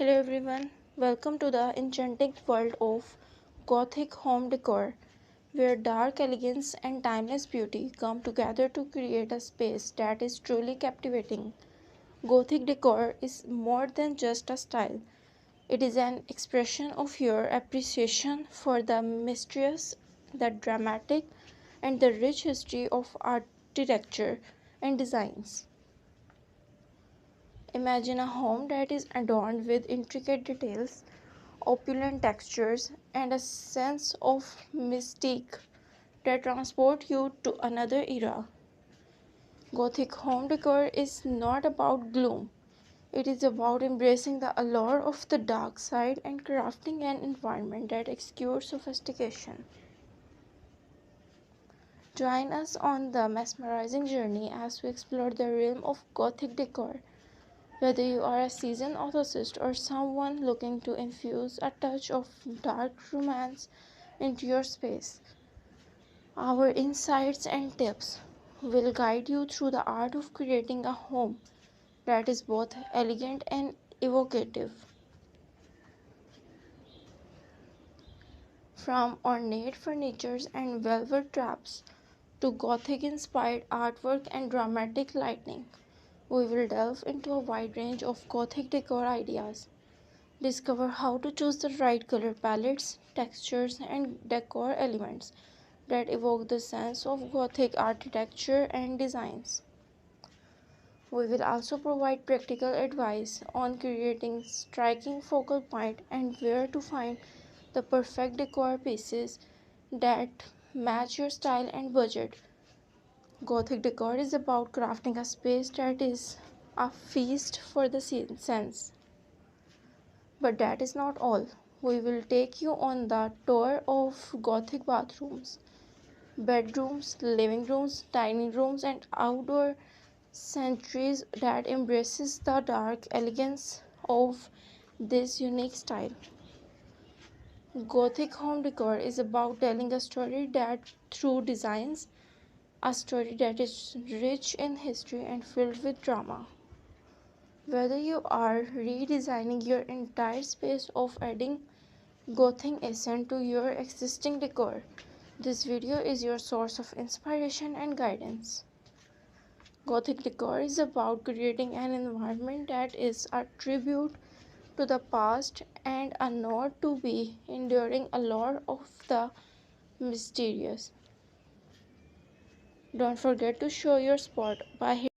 Hello everyone, welcome to the enchanting world of Gothic home decor, where dark elegance and timeless beauty come together to create a space that is truly captivating. Gothic decor is more than just a style, it is an expression of your appreciation for the mysterious, the dramatic, and the rich history of architecture and designs. Imagine a home that is adorned with intricate details, opulent textures, and a sense of mystique that transport you to another era. Gothic home decor is not about gloom. It is about embracing the allure of the dark side and crafting an environment that exudes sophistication. Join us on the mesmerizing journey as we explore the realm of Gothic decor. Whether you are a seasoned enthusiast or someone looking to infuse a touch of dark romance into your space, our insights and tips will guide you through the art of creating a home that is both elegant and evocative. From ornate furniture and velvet drapes to Gothic inspired artwork and dramatic lighting, we will delve into a wide range of Gothic decor ideas. Discover how to choose the right color palettes, textures, and decor elements that evoke the sense of Gothic architecture and designs. We will also provide practical advice on creating striking focal point and where to find the perfect decor pieces that match your style and budget. Gothic decor is about crafting a space that is a feast for the sense. But that is not all. We will take you on the tour of Gothic bathrooms, bedrooms, living rooms, dining rooms, and outdoor sanctuaries that embraces the dark elegance of this unique style. Gothic home decor is about telling a story that through designs, a story that is rich in history and filled with drama. Whether you are redesigning your entire space or adding Gothic accent to your existing decor, this video is your source of inspiration and guidance. Gothic decor is about creating an environment that is a tribute to the past and a nod to the enduring allure of the mysterious. Don't forget to show your spot by